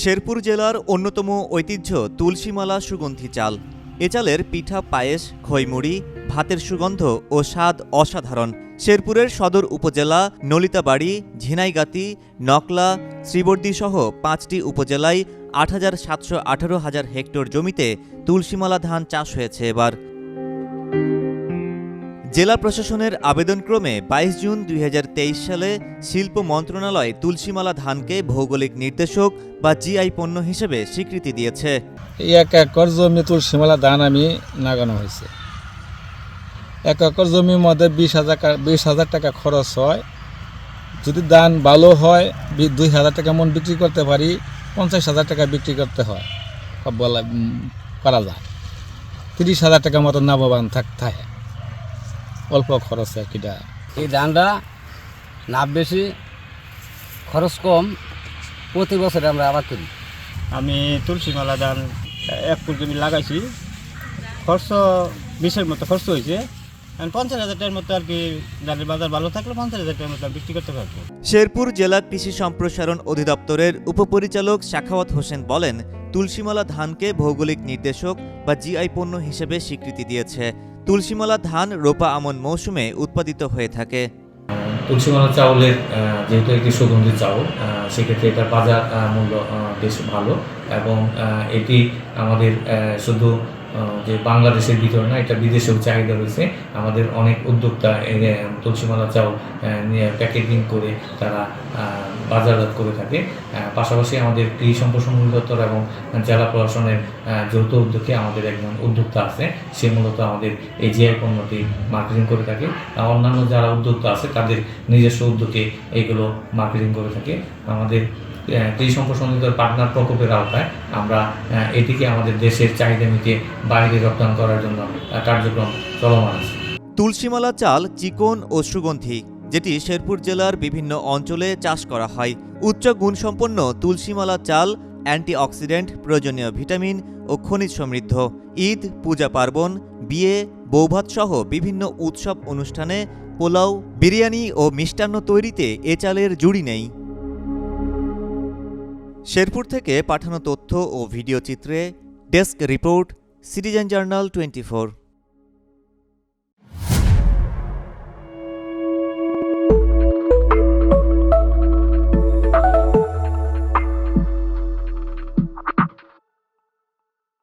শেরপুর জেলার অন্যতম ঐতিহ্য তুলসীমালা সুগন্ধি চাল। এ চালের পিঠা, পায়েস, খইমুড়ি, ভাতের সুগন্ধ ও স্বাদ অসাধারণ। শেরপুরের সদর উপজেলা, নলিতাবাড়ি, ঝিনাইগাতি, নকলা, শ্রীবর্দীসহ ৫টি উপজেলায় ৮৭১৮ হেক্টর জমিতে তুলসীমালা ধান চাষ হয়েছে এবার। জেলা প্রশাসনের আবেদনক্রমে ২২ জুন ২০২৩ সালে শিল্প মন্ত্রণালয় তুলসীমালা ধানকে ভৌগোলিক নির্দেশক বা জিআই পণ্য হিসেবে স্বীকৃতি দিয়েছে। এই ১ একর জমি তুলসীমালা ধান আমি লাগানো হয়েছে। ১ একর জমির মধ্যে ২০,০০০ টাকা খরচ হয়। যদি ধান ভালো হয় ২,০০০ টাকা মন বিক্রি করতে পারি, ৫০,০০০ টাকা বিক্রি করতে হয়, করা যায়। ৩০,০০০ টাকা মতো লাভবান থাকে, অল্প খরচে। কিটা এই ধানটা লাভ বেশি, খরচ কম, প্রতি বছরে আমরা আবাদ করি। আমি তুলসীমালা ধান ১ ফুট জমি লাগাইছি। খরচ ২০-এর মতো খরচ হয়েছে। ৫০,০০০ টাকার মতো আর কি, ধানের বাজার ভালো থাকলে ৫০,০০০ টাকার মতো বিক্রি করতে পারবো। শেরপুর জেলা কৃষি সম্প্রসারণ অধিদপ্তরের উপপরিচালক সাখাওয়াত হোসেন বলেন, তুলসীমালা ধানকে ভৌগোলিক নির্দেশক বা জিআই পণ্য হিসেবে স্বীকৃতি দিয়েছে। তুলসীমালা ধান রোপা আমন মৌসুমে উৎপাদিত হয়ে থাকে। তুলসীমালা চাউলের যেহেতু একটি সুগন্ধি চাউল, সেক্ষেত্রে এটার বাজার মূল্য বেশ ভালো এবং এটি আমাদের শুধু যে বাংলাদেশের ভিতরে না, এটা বিদেশেও চাহিদা রয়েছে। আমাদের অনেক উদ্যোক্তা তুলসীমালা চাউল নিয়ে প্যাকেজিং করে তারা বাজারজাত করে থাকে। পাশাপাশি আমাদের কৃষি সম্প্রসারণ অধিদপ্তর এবং জেলা প্রশাসনের যৌথ উদ্যোগে আমাদের একজন উদ্যোক্তা আছে, সে মূলত আমাদের এই জিআই পণ্যটি মার্কেটিং করে থাকে। অন্যান্য যারা উদ্যোক্তা আছে তাদের নিজস্ব উদ্যোগে এইগুলো মার্কেটিং করে থাকে। আমাদের কৃষি সম্প্রসারণ অধিদপ্তর পার্টনার প্রকল্পের আওতায় আমরা এটিকে আমাদের দেশের চাহিদা মিটিয়ে বাইরে রপ্তানি করার জন্য কার্যক্রম চলমান আছে। তুলসীমালা চাল চিকন ও সুগন্ধি, যেটি শেরপুর জেলার বিভিন্ন অঞ্চলে চাষ করা হয়। উচ্চ গুণসম্পন্ন তুলসীমালা চাল অ্যান্টিঅক্সিডেন্ট, প্রয়োজনীয় ভিটামিন ও খনিজ সমৃদ্ধ। ঈদ, পূজা পার্বণ, বিয়ে, বৌভাত সহ বিভিন্ন উৎসব অনুষ্ঠানে পোলাও, বিরিয়ানি ও মিষ্টান্ন তৈরিতে এ চালের জুড়ি নেই। শেরপুর থেকে পাঠানো তথ্য ও ভিডিও চিত্রে ডেস্ক রিপোর্ট, সিটিজেন জার্নাল 24।